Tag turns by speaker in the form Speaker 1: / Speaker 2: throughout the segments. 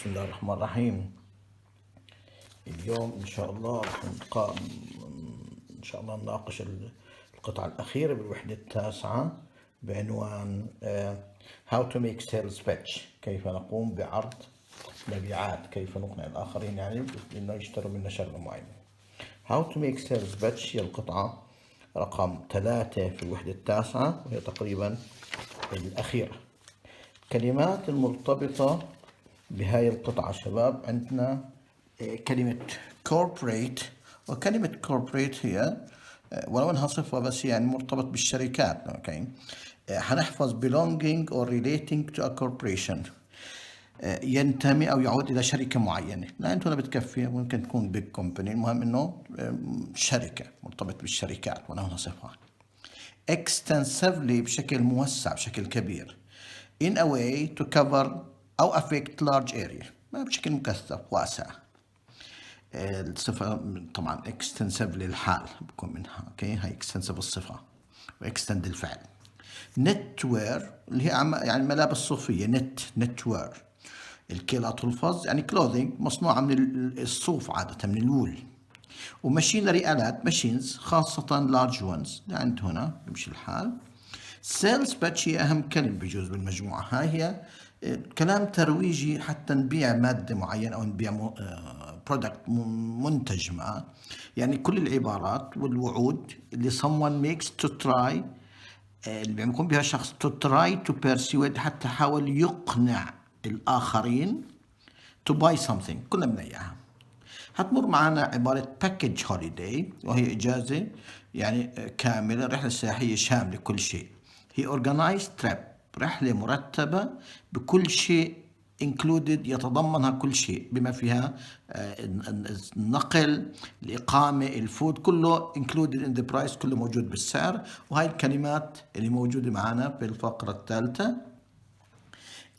Speaker 1: بسم الله الرحمن الرحيم. اليوم إن شاء الله راح نناقش القطعة الأخيرة بالوحدة التاسعة بعنوان How to make sales pitch، كيف نقوم بعرض مبيعات، كيف نقنع الآخرين يعني إنه يشتروا منا شغلة معينة. How to make sales pitch هي القطعة رقم 3 في الوحدة التاسعة، وهي تقريبا الأخيرة. كلمات المرتبطة بهاي القطعة شباب، عندنا كلمة corporate، وكلمة corporate هي ولو انها صفة بس يعني مرتبط بالشركات. اوكي، حنحفظ belonging or relating to a corporation، ينتمي او يعود الى شركة معينة. لا انتو لا بتكفي، ممكن تكون big company، المهم انه شركة مرتبط بالشركات ولو انها صفة. extensively بشكل موسع، بشكل كبير. in a way to cover أو affect large area، بشكل مكثف واسع. الصفة طبعا extensive للحال بكون منها. اوكي، هاي extensive الصفة واكستند الفعل. knitwear اللي هي يعني ملابس صوفية. knitwear. الكيلات والفظ يعني clothing مصنوعة من الصوف عادة، من الوول. وماشينري آلات machines، خاصة large ones عند هنا يمشي الحال. sales pitch هي أهم كلمة بيجوز بالمجموعة. هاي هي كلام ترويجي حتى نبيع مادة معينة أو نبيع برودكت، منتج ما. يعني كل العبارات والوعود اللي someone makes to try، اللي بيكون بها شخص to try to persuade، حتى حاول يقنع الآخرين to buy something، كلنا بدنا إياها. هتمر معنا عبارة package holiday، وهي إجازة يعني كاملة، رحلة سياحية شاملة كل شيء. هي organized trip، رحلة مرتبة بكل شيء included، يتضمنها كل شيء بما فيها النقل، الإقامة، الفود، كله included in the price، كله موجود بالسعر. وهاي الكلمات اللي موجودة معنا في الفقرة الثالثة.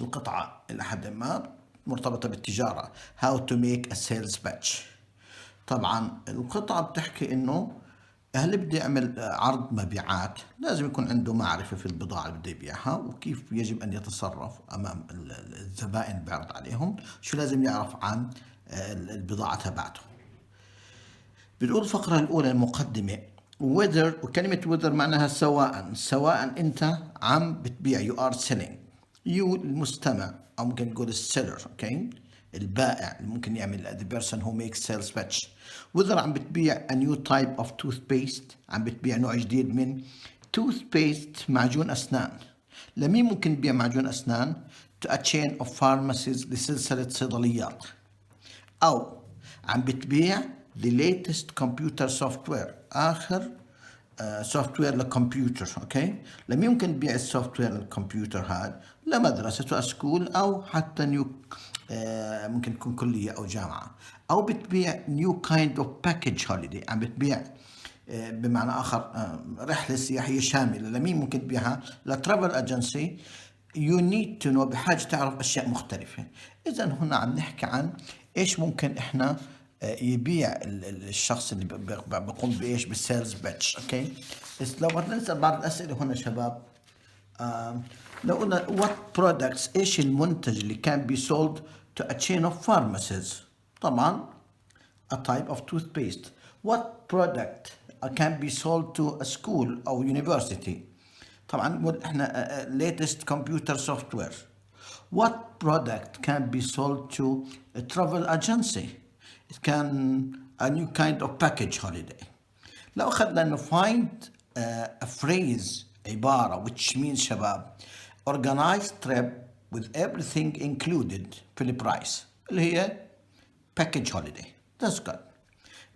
Speaker 1: القطعة إلى حد ما مرتبطة بالتجارة. How to make a sales pitch. طبعا القطعة بتحكي إنه اللي بده يعمل عرض مبيعات لازم يكون عنده معرفة في البضاعة اللي بده يبيعها، وكيف يجب أن يتصرف أمام الزبائن اللي بيعرض عليهم، شو لازم يعرف عن البضاعة تبعته. بنقول الفقرة الأولى المقدمة whether، وكلمة whether معناها سواء أنت عم بتبيع you are selling. you المستمع، أو ممكن نقول السيلر. أوكي، البائع اللي ممكن يعمل the person who makes sales pitch. whether عم بتبيع a new type of toothpaste، عم بتبيع نوع جديد من toothpaste، معجون أسنان. لمين ممكن تبيع معجون أسنان؟ to a chain of pharmacies، لسلسلة صيدليات. أو عم بتبيع the latest computer software، آخر سوفت وير للكمبيوتر. اوكي، لم يمكن تبيع السوفت وير للكمبيوتر هذا لمدرسة سكول، أو حتى نيو ممكن تكون كلية أو جامعة. أو بتبيع نيو كايند اوف باكج هوليدي، عم بتبيع بمعنى آخر رحلة سياحية شاملة. لمين ممكن تبيعها؟ لترافل اجنسي. you need to know، بحاجة تعرف أشياء مختلفة. إذا هنا عم نحكي عن إيش ممكن إحنا يبيع الشخص اللي بيقوم بإيش بالسيلز بيتش. أوكي، بس لو بدنا نسأل بعض الأسئلة هنا شباب. لو قلنا what products، إيش المنتج اللي كان be sold to a chain of pharmacies؟ طبعا a type of toothpaste. what product can be sold to a school أو university؟ طبعا نقول احنا latest computer software. what product can be sold to a travel agency؟ it can a new kind of package holiday. لو أخذنا إنه find a phrase، عبارة which means شباب organized trip with everything included في البرايس، اللي هي package holiday. that's good.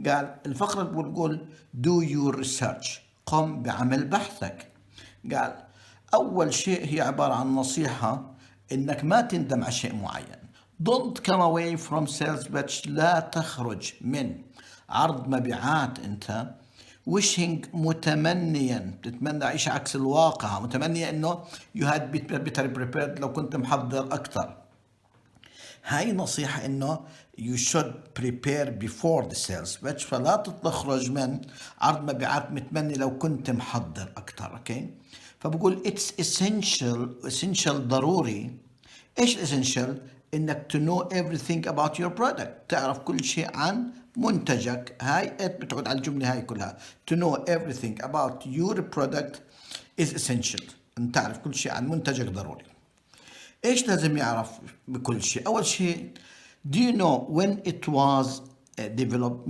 Speaker 1: قال الفقرة بقول do your research، قم بعمل بحثك. قال أول شيء هي عبارة عن نصيحة إنك ما تندم على شيء معين. don't come away from sales pitch، لا تخرج من عرض مبيعات أنت wishing، متمنيا، تتمنى عيش عكس الواقع، متمنيا إنه you had better prepared، لو كنت محضر أكثر. هاي نصيحة إنه you should prepare before the sales pitch، فلا تخرج من عرض مبيعات متمني لو كنت محضر أكثر. أوكي، فبقول it's essential ضروري. إيش essential؟ انك to know everything about your product، تعرف كل شيء عن منتجك. هاي it بتعود على الجملة هاي كلها. To know everything about your product is essential. ان تعرف كل شيء عن منتجك ضروري. ايش لازم يعرف بكل شيء؟ اول شيء do you know when it was developed،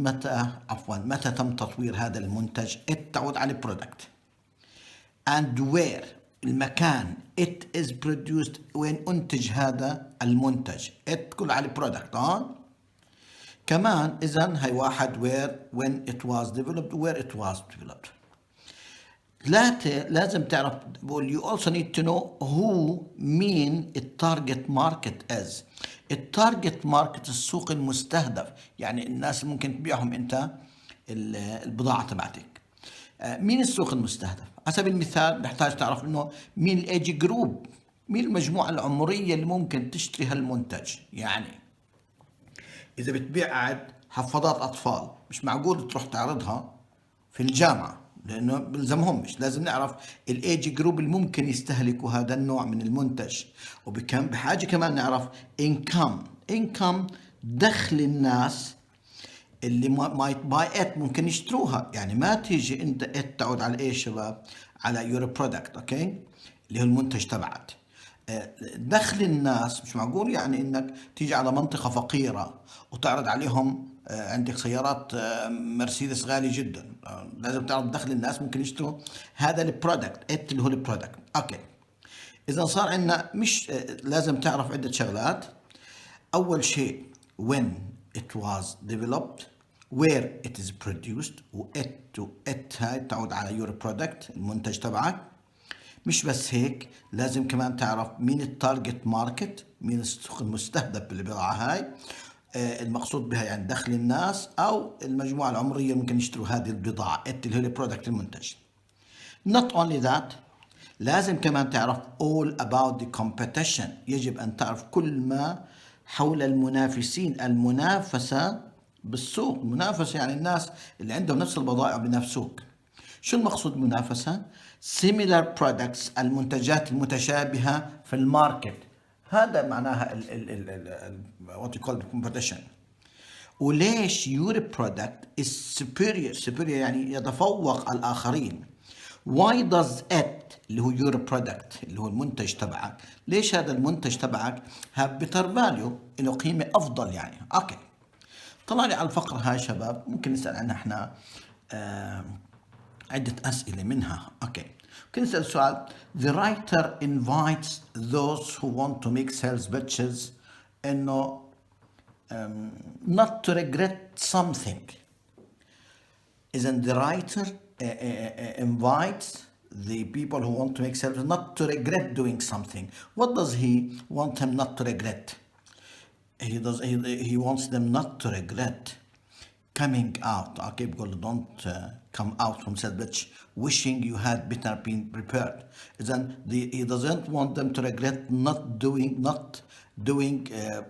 Speaker 1: متى تم تطوير هذا المنتج؟ it تعود على product. and where، المكان it is produced، وين أنتج هذا المنتج؟ it كله على product. كمان إذن هي واحد where when it was developed where it was developed. ثلاثة لازم تعرف بقول you also need to know who mean التارجت ماركت is. التارجت ماركت السوق المستهدف، يعني الناس اللي ممكن تبيعهم أنت البضاعة تبعتك. مين السوق المستهدف؟ على سبيل المثال نحتاج تعرف انه مين الايج جروب، مين المجموعة العمرية اللي ممكن تشتري هالمنتج. يعني اذا بتبيع قاعد حفاضات اطفال مش معقول تروح تعرضها في الجامعة لانه بلزمهمش، لازم نعرف الايج جروب اللي ممكن يستهلكوا هذا النوع من المنتج. بحاجة كمان نعرف income دخل الناس اللي might buy it، ممكن يشتروها. يعني ما تيجي انت تعود على ايش شباب؟ على your product، اوكي، اللي هو المنتج تبعك. دخل الناس مش معقول يعني انك تيجي على منطقة فقيرة وتعرض عليهم عندك سيارات مرسيدس غالي جدا. لازم تعرف دخل الناس ممكن يشتروا هذا البرودكت، اللي هو البرودكت. اوكي، اذا صار عندنا مش لازم تعرف عدة شغلات. اول شيء when it was developed، where it is produced، و it هاي تعود على your product المنتج تبعك. مش بس هيك، لازم كمان تعرف مين التارجت ماركت، مين السوق المستهدف بالبضاعة هاي. المقصود بها يعني دخل الناس أو المجموعة العمرية ممكن يشتروا هذه البضاعة اللي هي البرودكت المنتج. Not only that، لازم كمان تعرف all about the competition، يجب أن تعرف كل ما حول المنافسين. المنافسة بالسوق، المنافسة يعني الناس اللي عندهم نفس البضائع بينافسوك. شو المقصود منافسة؟ similar products، المنتجات المتشابهة في الماركت. هذا معناها what you call the competition. وليش your product is superior يعني يتفوق الآخرين. why does it اللي هو your product اللي هو المنتج تبعك، ليش هذا المنتج تبعك have better value، له قيمة أفضل يعني. أوكي، طلع لي على الفقرة هاي شباب ممكن نسأل عنها احنا عدة أسئلة منها. أوكي، ممكن نسأل سؤال the writer invites those who want to make sales pitches إنه not to regret something. إذن the writer invites the people who want to make sales not to regret doing something. What does he want them not to regret? He wants them not to regret coming out. Okay, because don't come out from sales pitch wishing you had better been prepared. Then he doesn't want them to regret not doing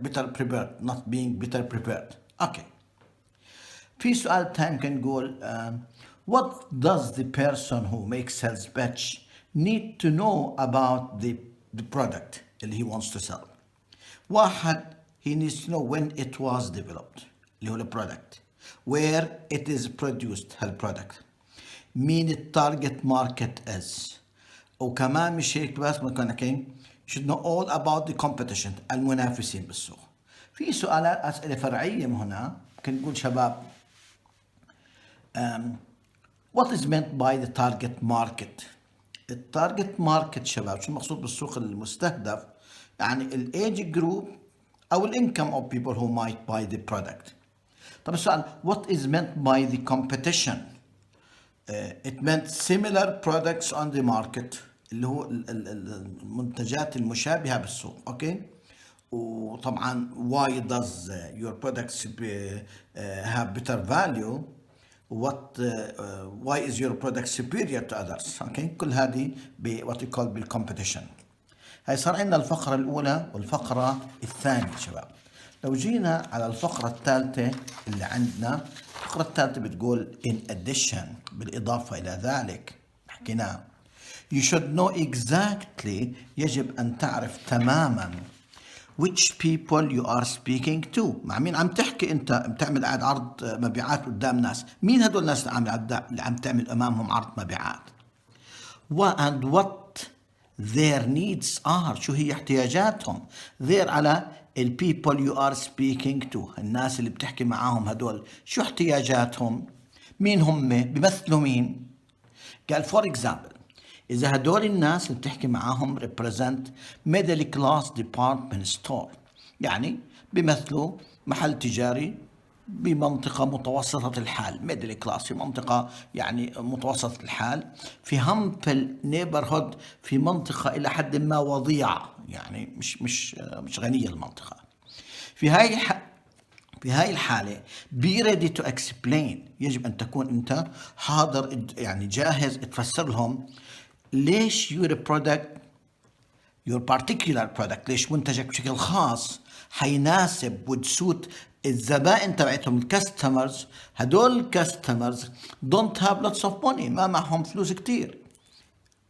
Speaker 1: better prepared, not being better prepared. Okay. في سؤال تاني كان نقول what does the person who makes sales pitch need to know about the product اللي he wants to sell. واحد, he needs to know when it was developed اللي هو البرودكت, where it is produced هالبرودكت, مين التارجت ماركت is, وكمان مش هيك بس ممكن كين should know all about the competition المنافسين بالسوق. في سؤالات أسئلة فرعية هنا ممكن نقول شباب what is meant by the target market. التارجت ماركت شباب شو المقصود بالسوق المستهدف؟ يعني الايج جروب او الانكم of people who might buy the product. طب السؤال what is meant by the competition. it meant similar products on the market اللي هو المنتجات المشابهة بالسوق. اوكي, وطبعا why does your products have better value, why is your product superior to others. اوكي, كل هذه what we call بالcompetition. هاي صار عندنا الفقرة الأولى والفقرة الثانية شباب. لو جينا على الفقرة الثالثة اللي عندنا, الفقرة الثالثة بتقول in addition بالإضافة إلى ذلك حكيناه you should know exactly يجب أن تعرف تماما which people you are speaking to. مع مين عم تحكي أنت؟ بتعمل قاعد عرض مبيعات قدام ناس، مين هدول الناس اللي عم تعمل أمامهم عرض مبيعات؟ and what their needs are. شو هي احتياجاتهم؟ their على ال people you are speaking to، الناس اللي بتحكي معاهم هدول شو احتياجاتهم؟ مين هم؟ بيمثلوا مين؟ قال for example إذا هدول الناس اللي بتحكي معاهم represent middle class department store، يعني بيمثلوا محل تجاري بمنطقة متوسطة الحال، middle class في منطقة يعني متوسطة الحال، في humble neighborhood في منطقة إلى حد ما وضيعة، يعني مش غنية المنطقة. في هاي الحالة be ready to explain، يجب أن تكون أنت حاضر يعني جاهز تفسر لهم ليش your particular product، ليش منتجك بشكل خاص حيناسب would suit الزبائن تبعتهم الكاستمرز. هدول الكاستمرز don't have lots of money، ما معهم فلوس كتير،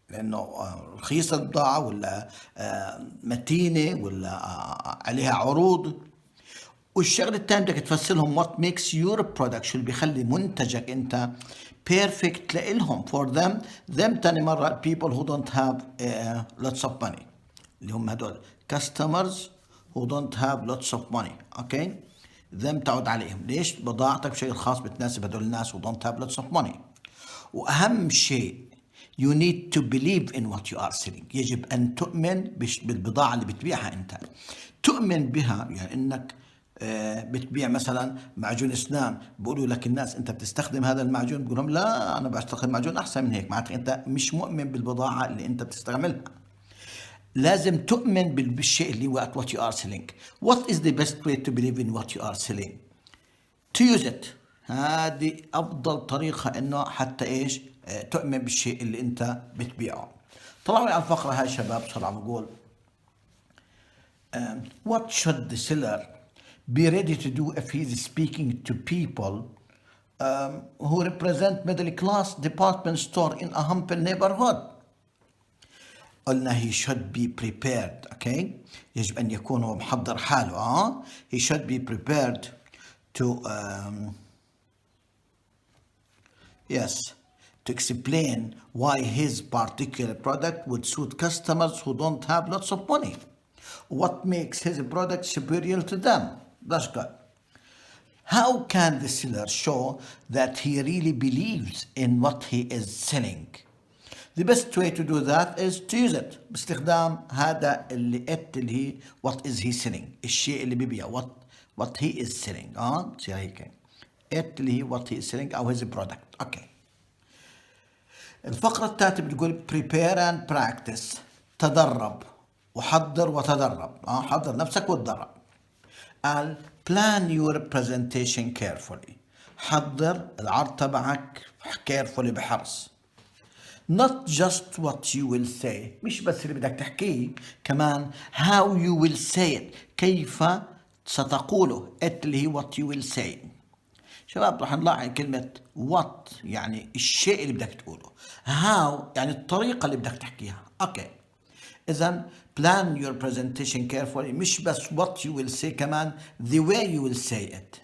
Speaker 1: لأنه رخيصة البضاعة ولا متينة ولا عليها عروض. والشغله الثانيه بدك تفسر لهم what makes your product، شو اللي بيخلي منتجك انت perfect لإلهم for them تاني مره people who don't have lots of money، اللي هم هدول customers who don't have lots of money. اوكي them تعود عليهم، ليش بضاعتك بشكل خاص بتناسب هدول الناس who don't have lots of money. واهم شيء you need to believe in what you are selling، يجب ان تؤمن بالبضاعه اللي بتبيعها انت، تؤمن بها. يعني انك بتبيع مثلا معجون اسنان، بيقولوا لك الناس انت بتستخدم هذا المعجون، بقول لهم لا انا بستخدم معجون احسن من هيك، معناتها انت مش مؤمن بالبضاعه اللي انت بتستعملها. لازم تؤمن بالشيء اللي هو what you are selling. What is the best way to believe in what you are selling? To use it. هذه افضل طريقه انه حتى ايش تؤمن بالشيء اللي انت بتبيعه. طلعوا لي على الفقره هاي شباب، طلع بقول what should the seller be ready to do if he is speaking to people who represent middle class department store in a humble neighborhood. قلنا he should be prepared. okay يجب أن يكون هو محضر حاله. he should be prepared to to explain why his particular product would suit customers who don't have lots of money. What makes his product superior to them. That's good. How can the seller show that he really believes in what he is selling? The best way to do that is to use it. باستخدام هذا اللي هي what is he selling، الشيء اللي بيبيع what he is selling. تصير هيك اللي هي what he is selling أو his product. okay الفقرة الثالثة بتقول prepare and practice، تدرب وحضر وتدرب. حضر نفسك وتدرب. قال plan your presentation carefully، حضر العرض تبعك carefully بحرص. not just what you will say، مش بس اللي بدك تحكيه، كمان how you will say it، كيف ستقوله. اللي هي what you will say. شباب رح نلاحظ كلمة what يعني الشيء اللي بدك تقوله، how يعني الطريقة اللي بدك تحكيها. اوكي إذن plan your presentation carefully، مش بس what you will say، كمان the way you will say it.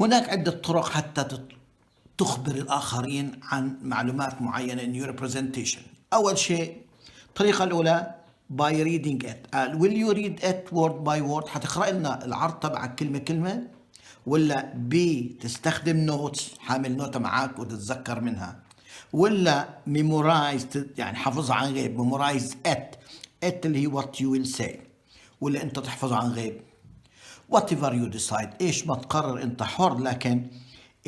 Speaker 1: هناك عدة طرق حتى تخبر الآخرين عن معلومات معينة in your presentation. أول شيء الطريقة الأولى by reading it. will you read it word by word؟ حتقرأ لنا العرض تبعك كلمة كلمة، ولا تستخدم نوتس، حامل نوتة معك وتتذكر منها، ولا ميمورايز يعني حفظها عن غيب، ميمورايز it اللي هي what you will say، ولا انت تحفظها عن غيب. whatever you decide، ايش ما تقرر انت حر، لكن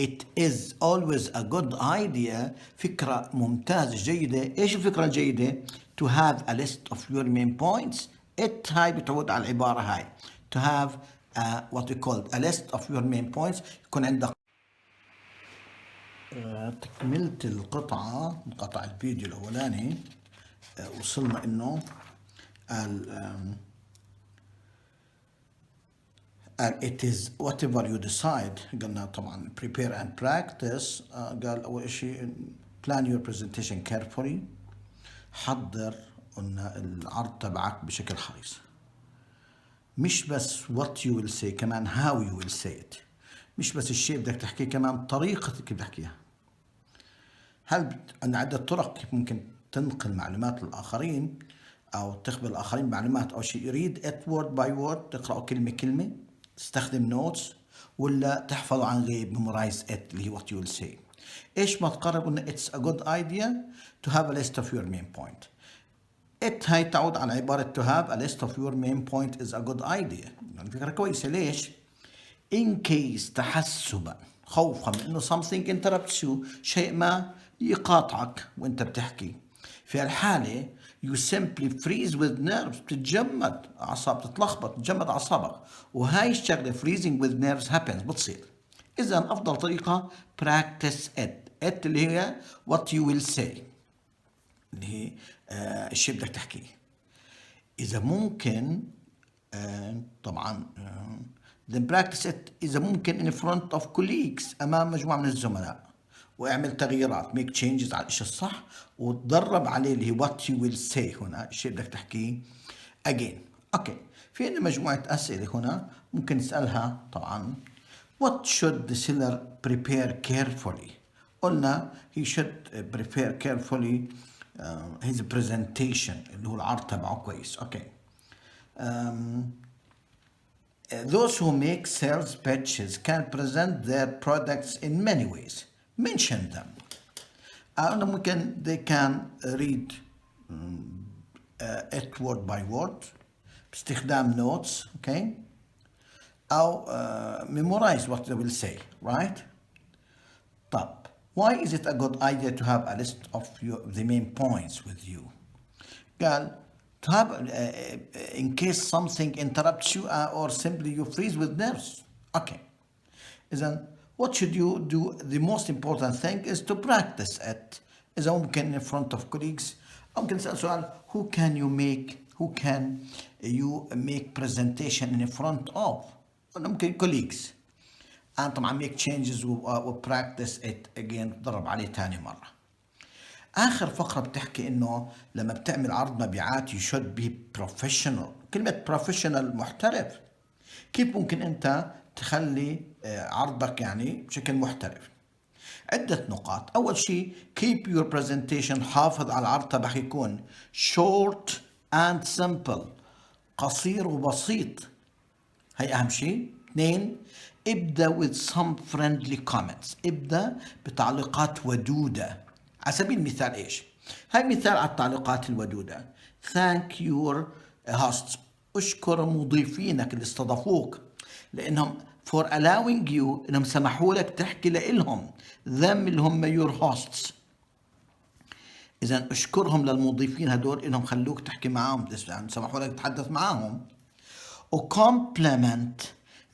Speaker 1: it is always a good idea، فكرة ممتازة جيدة. ايش الفكرة الجيدة؟ to have a list of your main points. هاي بتعود على العبارة هاي to have what we call a list of your main points، يكون عندك تكملة القطعة، قطع الفيديو الأولاني وصلنا إنه it is whatever you decide. قلنا طبعا prepare and practice. قال أول شيء plan your presentation carefully، حضر قلنا العرض تبعك بشكل حريص. مش بس what you will say، كمان how you will say it. مش بس الشيء بدك تحكيه، كمان طريقتك كيف بتحكيها. أن عدة طرق كيف ممكن تنقل معلومات للآخرين أو تخبر الآخرين معلومات أو شيء. read it word by word، تقرأه كلمة كلمة، تستخدم notes، ولا تحفظه عن غيب memorize it اللي هي what you will say. إيش ما تقرب إنه it's a good idea to have a list of your main point. it هاي تعود على عبارة to have a list of your main point is a good idea، يعني فكرة كويسة. ليش؟ in case تحسبا خوفا من إنه something interrupts you، شيء ما يقاطعك وإنت بتحكي. في الحالة you simply freeze with nerves، بتتجمد أعصاب، تتلخبط، تتجمد أعصابك. وهاي الشغلة freezing with nerves happens، بتصير. إذا أفضل طريقة practice it. it اللي هي what you will say، اللي هي الشيء بدك تحكيه. إذا ممكن طبعا then practice it إذا ممكن in front of colleagues، أمام مجموعة من الزملاء، واعمل تغييرات make changes على الشيء الصح، وتدرب عليه اللي هي what you will say، هنا الشيء بدك تحكيه again. أوكي، في عندنا مجموعة أسئلة هنا ممكن نسألها. طبعا what should the seller prepare carefully؟ قلنا he should prepare carefully his presentation اللي هو العرض تبعه كويس. أوكي. Those who make sales pitches can present their products in many ways. Mention them. ممكن they can read it word by word باستخدام notes. Okay. أو memorize what they will say. Right. طب why is it a good idea to have a list of the main points with you؟ قال to have in case something interrupts you or simply you freeze with nerves. Okay. إذن what should you do? The most important thing is to practice it. إذا ممكن in front of colleagues، ممكن نسأل سؤال who can you make presentation in front of؟ ممكن colleagues. and طبعا make changes و practice it again، تدرب عليه تاني مرة. آخر فقرة بتحكي إنه لما بتعمل عرض مبيعات you should be professional. كلمة professional محترف. كيف ممكن أنت تخلي عرضك يعني بشكل محترف؟ عدة نقاط. أول شيء keep your presentation، حافظ على العرض تبعك يكون short and simple، قصير وبسيط. هي أهم شيء. 2 ابدأ with some friendly comments، ابدأ بتعليقات ودودة. على سبيل المثال إيش؟ هاي مثال على التعليقات الودودة. thank your hosts، اشكر مضيفينك اللي استضافوك لأنهم for allowing you، إنهم سمحوا لك تحكي لإلهم them اللي هم your hosts. إذا اشكرهم للمضيفين هدول إنهم خلوك تحكي معهم، يعني سمحوا لك تتحدث معهم. و compliment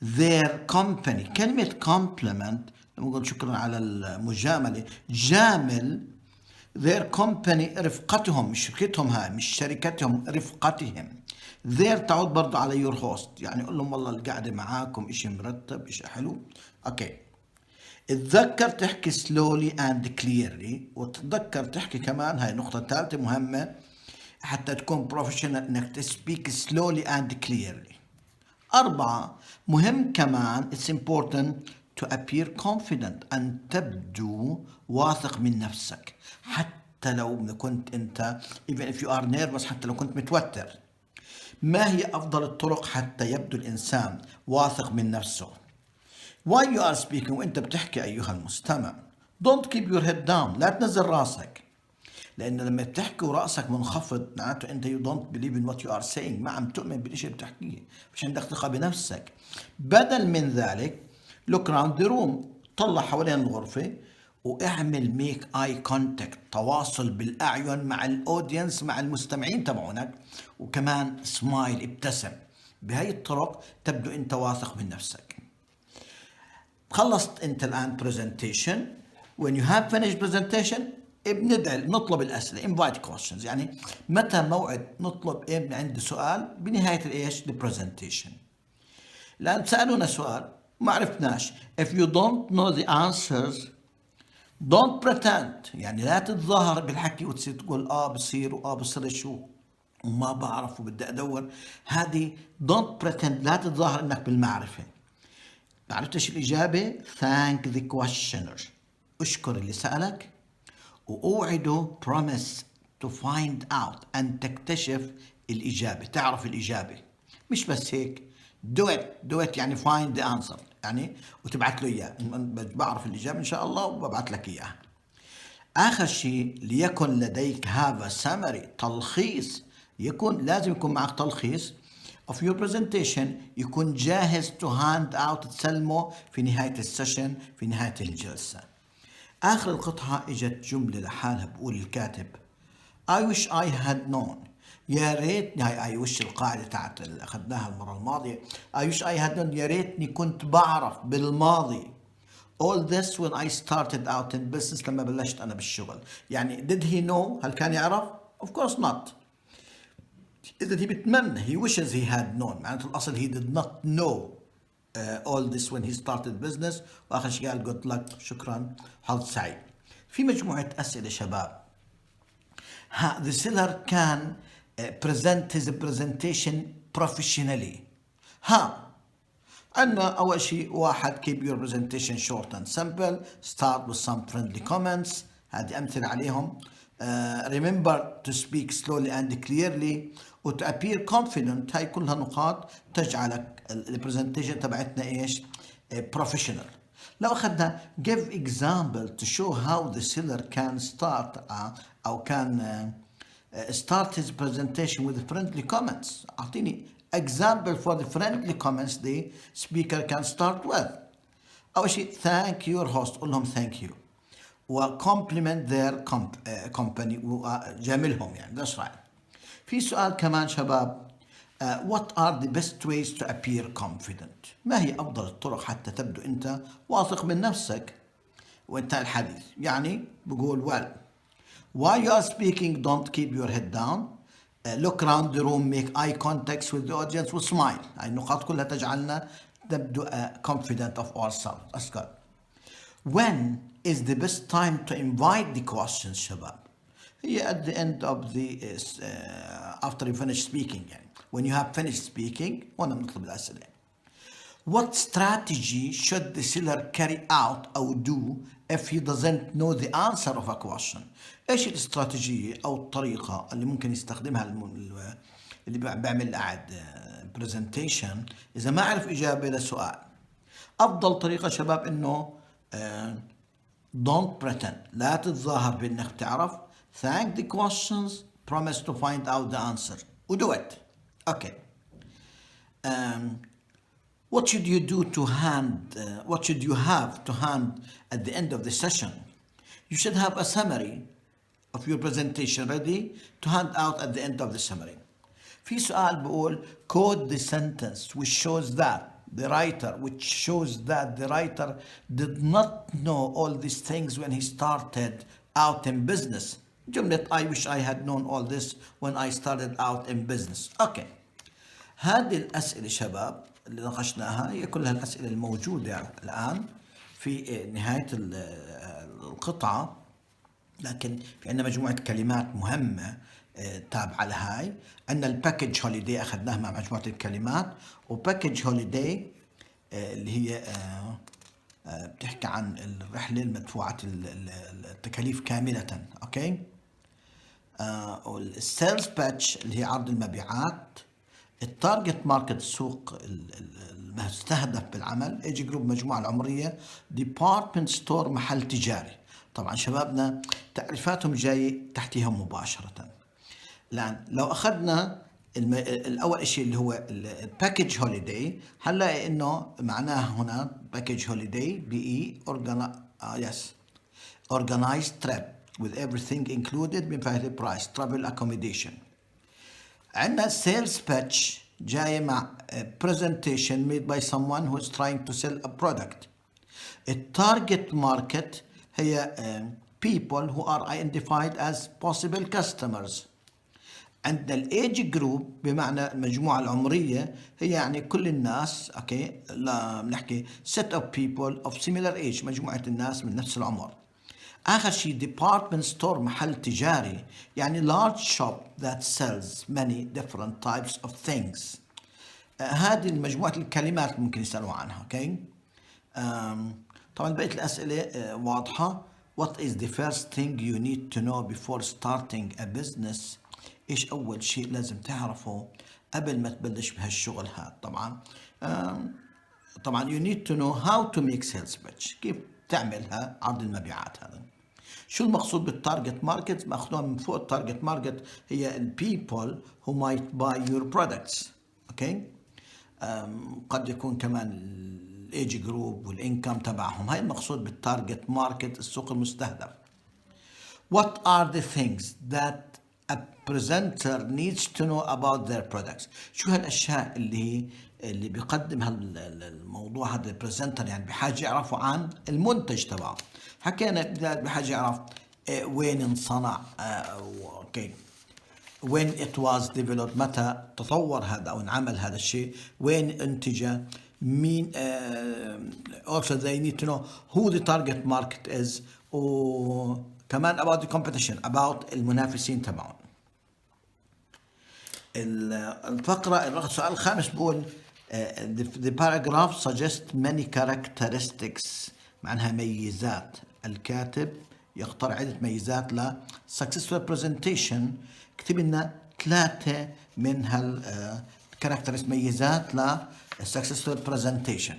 Speaker 1: their company. كلمة compliment لما نقول شكرا على المجاملة، جامل their company، رفقتهم، مش شركتهم، هاي مش شركتهم، رفقتهم. their تعود برضو على your host، يعني قول لهم والله القعدة معاكم إشي مرتب، إشي حلو. أوكي. اتذكر تحكي slowly and clearly، وتتذكر تحكي كمان، هاي نقطة ثالثة مهمة حتى تكون professional، إنك speak slowly and clearly. 4 مهم كمان it's important to appear confident، أن تبدو واثق من نفسك حتى لو كنت أنت even if you are nervous، حتى لو كنت متوتر. ما هي أفضل الطرق حتى يبدو الإنسان واثق من نفسه؟ While you are speaking، وأنت بتحكي أيها المستمع don't keep your head down، لا تنزل راسك، لأن لما بتحكي ورأسك منخفض معناته أنت you don't believe in what you are saying، ما عم تؤمن بالشيء اللي بتحكيه، مش عندك ثقة بنفسك. بدل من ذلك look around the room، طلع حوالين الغرفة واعمل make eye contact، تواصل بالأعين مع الأودينس، مع المستمعين تبعونك، وكمان smile، ابتسم. بهاي الطرق تبدو أنت واثق من نفسك. خلصت أنت الآن presentation. when you have finished presentation نطلب الأسئلة invite questions، يعني متى موعد نطلب عندي سؤال بنهاية الإيش presentation. الآن سألونا سؤال ما عرفناش، if you don't know the answers don't pretend، يعني لا تتظاهر بالحكي وتصير تقول بصير بصير شو. وما بعرف وبدي أدور. هذه don't pretend، لا تتظاهر إنك بالمعرفة. عرفت إيش الإجابة؟ thank the questioner، أشكر اللي سألك، وأوعده promise to find out، أن تكتشف الإجابة، تعرف الإجابة. مش بس هيك، do it يعني find the answer يعني، وتبعت له إياه، بعرف الإجابة إن شاء الله وببعت لك إياها. آخر شيء، ليكن لديك have a summary، تلخيص، لازم يكون معك تلخيص of your presentation، يكون جاهز to hand out، تسلمه في نهاية السيشن، في نهاية الجلسة. آخر القطعة إجت جملة لحالها، بقول الكاتب I wish I had known، يا ريتني، هاي I wish القاعدة تاعت اللي أخذناها المرة الماضية، I wish I had known، يا ريتني كنت بعرف بالماضي all this when I started out in business، لما بلشت أنا بالشغل. يعني did he know؟ هل كان يعرف؟ Of course not. إذا هي بتمنى he wishes he had known، معناته الأصل he did not know all this when he started business. وآخر شيء قال good luck، شكرا، حظ سعيد. في مجموعة أسئلة شباب. the seller can present his presentation professionally. عندنا أول شيء واحد keep your presentation short and simple، start with some friendly comments، هذه أمثلة عليهم. remember to speak slowly and clearly، و to appear confident، هاي كلها نقاط تجعلك البرزنتيشن تبعتنا إيش؟ professional. لو أخذنا give example to show how the seller can start أو can start his presentation with friendly comments. أعطيني example for the friendly comments the speaker can start with. أول شيء thank your host، قول لهم thank you، و compliment their company، وجاملهم يعني. that's right. في سؤال كمان شباب، what are the best ways to appear confident؟ ما هي أفضل الطرق حتى تبدو أنت واثق من نفسك وأنت الحديث؟ يعني بقول well while you are speaking don't keep your head down، look around the room، make eye contact with the audience، وسمايل. هاي النقاط كلها تجعلنا نبدو confident of ourselves. أسكت. when is the best time to invite the questions شباب؟ هي at the end of the after you finish speaking، يعني when you have finished speaking وأنا بنطلب الأسئلة. what strategy should the seller carry out أو do if he doesn't know the answer of a question؟ إيش الاستراتيجية أو الطريقة اللي ممكن يستخدمها اللي بيعمل قاعد presentation إذا ما عرف إجابة لسؤال؟ أفضل طريقة شباب إنه don't pretend، لا تتظاهر بأنك تعرف، thank the questions، promise to find out the answer، و do it. okay. what should you do to what should you have to hand at the end of the session? You should have a summary of your presentation ready to hand out at the end of the summary. في سؤال بقول code the sentence which shows that the writer did not know all these things when he started out in business. جملة I wish I had known all this when I started out in business. okay. هذه الأسئلة شباب اللي ناقشناها هي كلها الأسئلة الموجودة الآن في نهاية القطعة، لكن في عندنا مجموعة كلمات مهمة تابعة لهاي. عندنا الباكج هوليداي أخذناها مع مجموعة الكلمات، وباكج هوليداي اللي هي بتحكي عن الرحلة المدفوعة التكاليف كاملة. أوكي. والسيلز باتش اللي هي عرض المبيعات، التارجت ماركت السوق المستهدف بالعمل، ايج جروب مجموعة العمرية، ديبارتمنت ستور محل تجاري. طبعا شبابنا تعريفاتهم جاي تحتهم مباشرة. الآن لو أخذنا الأول شيء اللي هو الباكج هوليداي، هنلاقي إنه معناه هنا باكج هوليداي organized trip with everything included بفائدة price travel accommodation. عندنا sales pitch جاي مع presentation made by someone who is trying to sell a product. التارجت ماركت هي people who are identified as possible customers. عندنا الايج جروب بمعنى المجموعة العمرية هي يعني كل الناس. اوكي، لا بنحكي set of people of similar age، مجموعة الناس من نفس العمر. آخر شيء department store محل تجاري يعني large shop that sells many different types of things. هذه مجموعة الكلمات اللي ممكن يسألوا عنها. اوكي. طبعا بقية الأسئلة واضحة. What is the first thing you need to know before starting a business؟ إيش أول شيء لازم تعرفه قبل ما تبلش بهالشغل هذا؟ طبعا you need to know how to make sales pitch، كيف تعملها عرض المبيعات هذا. شو المقصود بالتارجت ماركت؟ ماخذوها من فوق. التارجت ماركت هي ال people who might buy your products. اوكي. قد يكون كمان الايج جروب والانكم تبعهم. هاي المقصود بالتارجت ماركت، السوق المستهدف. What are the things that a presenter needs to know about their products؟ شو هالاشياء اللي بيقدم الموضوع هذا البرزنتر، يعني بحاجه يعرفوا عن المنتج تبعه. حكينا بحاجه يعرف وين انصنع، اوكي، when it was developed، متى تطور هذا او انعمل هذا الشيء، وين انتج، مين. also they need to know who the target market is، وكمان about the competition، about المنافسين تبعهم. الفقرة السؤال الخامس بقول the paragraph suggests many characteristics، معناها ميزات. الكاتب يختار عدة ميزات ل successful presentation. كتب لنا 3 من characteristics، ميزات ل successful presentation.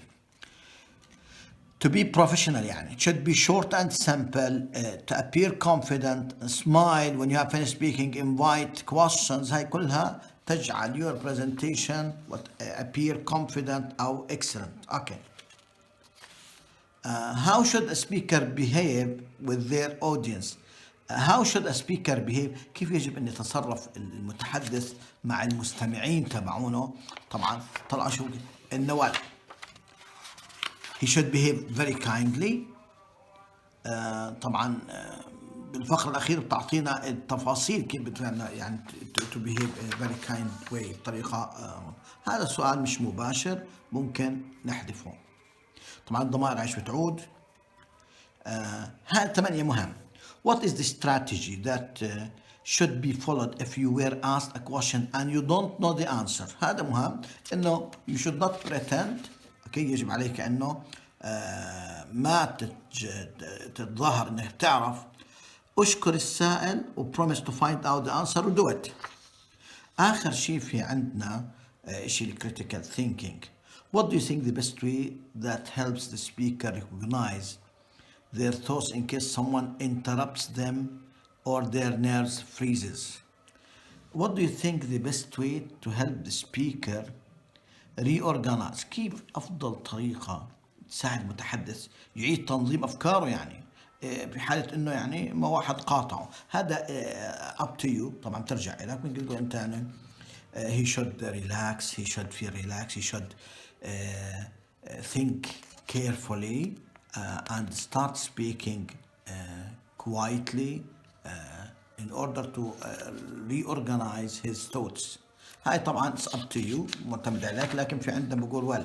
Speaker 1: To be professional يعني it should be short and simple, to appear confident, smile when you have finished speaking, invite questions. هاي كلها تجعل your presentation appear confident أو excellent. Okay. How should a speaker behave with their audience؟ how should a speaker behave؟ كيف يجب أن يتصرف المتحدث مع المستمعين تبعونه؟ طبعا طلع شو النوال. he should behave very kindly. طبعا بالفقرة الأخيرة بتعطينا التفاصيل كيف يعني to behave a very kind way، بطريقة. هذا السؤال مش مباشر، ممكن نحذفه. طبعا الضمائر عايش بتعود. هذا 8 مهم. What is the strategy that should be followed if you were asked a question and you don't know the answer؟ هذا مهم، إنه you should not pretend. أوكي، يجب عليك إنه ما تتظاهر إنك تعرف. أشكر السائل و promise to find out the answer و do it. آخر شيء في عندنا شيء critical thinking. What do you think the best way that helps the speaker recognize their thoughts in case someone interrupts them or their nerves freezes؟ What do you think the best way to help the speaker reorganize؟ كيف أفضل طريقة تساعد المتحدث يعيد تنظيم أفكاره، يعني بحالة إنه يعني ما واحد قاطعه. هذا up to you، طبعا ترجع إليك. ممكن تقول أنت يعني he should relax، he should feel relaxed، he should think carefully and start speaking quietly in order to reorganize his thoughts. هاي طبعا it's up to you، معتمد عليك. لكن في عندنا بقول well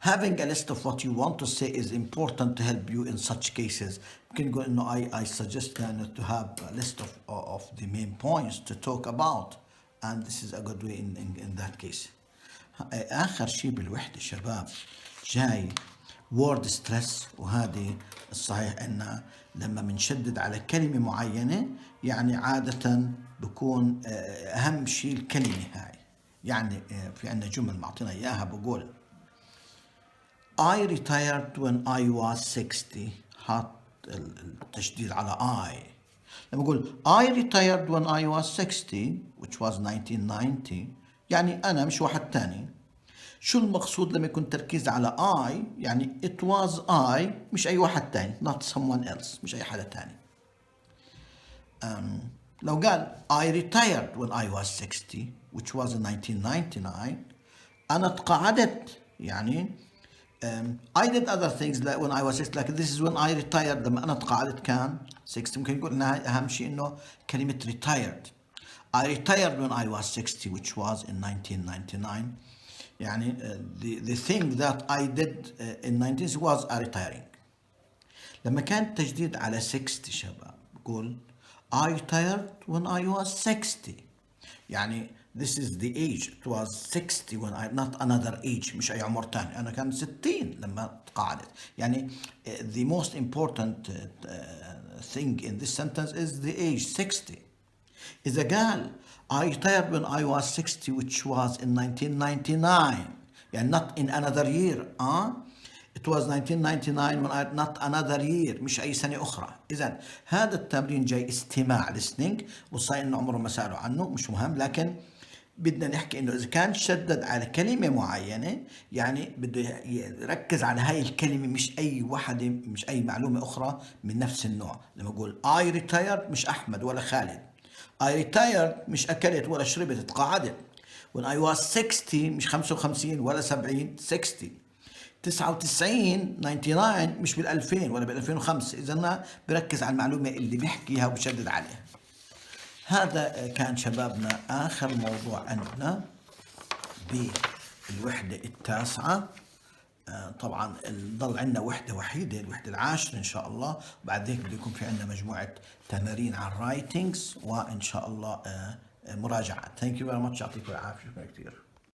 Speaker 1: having a list of what you want to say is important to help you in such cases. ممكن نقول إنه I suggest to have a list of the main points to talk about, and this is a good way in that case. آخر شيء بالوحدة شباب جاي word stress، وهذه الصحيح إن لما بنشدد على كلمة معينة يعني عادة بكون أهم شيء الكلمة هاي. يعني في عندنا جمل معطينا إياها بقول I retired when I was 60. حاط التشديد على I. لما أقول I retired when I was 60 which was 1990 يعني أنا مش واحد تاني. شو المقصود لما يكون تركيز على I؟ يعني it was I، مش أي واحد تاني، not someone else، مش أي حدا تاني. لو قال I retired when I was 60 which was in 1999 أنا تقاعدت، يعني I did other things like when I was 60 like this is when I retired. لما أنا تقاعدت كان 60. ممكن نقول إنها أهم شيء إنه كلمة retired. I retired when I was 60 which was in 1999 يعني the thing that I did in 1960 was retiring. لما كان التجديد على 60 شباب بقول I tired when I was 60. يعني this is the age. It was 60 when I not another age. مش أي عمر تاني. أنا كان 60 لما تقاعدت. يعني the most important thing in this sentence is the age 60. إذا قال I tired when I was 60 which was in 1999. يعني not in another year. It was 1999 when I not another year. مش أي سنة أخرى. إذا هذا التمرين جاي استماع listening. وصحيح إنه عمره ما سألوا عنه مش مهم، لكن بدنا نحكي إنه إذا كان شدد على كلمة معينة يعني بده يركز على هاي الكلمة مش أي واحدة، مش أي معلومة أخرى من نفس النوع. لما أقول I retired مش أحمد ولا خالد. I retired مش أكلت ولا شربت، اتقاعدت. When I was 60 مش 55 ولا 70، 60. 99 99 مش بال2000 ولا بال2005. إذا أنا بركز على المعلومة اللي بيحكيها وبشدد عليها. هذا كان شبابنا آخر موضوع عندنا بالوحدة التاسعة. طبعا ضل عندنا وحدة وحيدة، الوحدة العاشرة إن شاء الله. بعد ذلك بده يكون في عندنا مجموعة تمارين على الرايتنجز وإن شاء الله مراجعة. Thank you very much. يعطيكم العافية. شكرا كثير.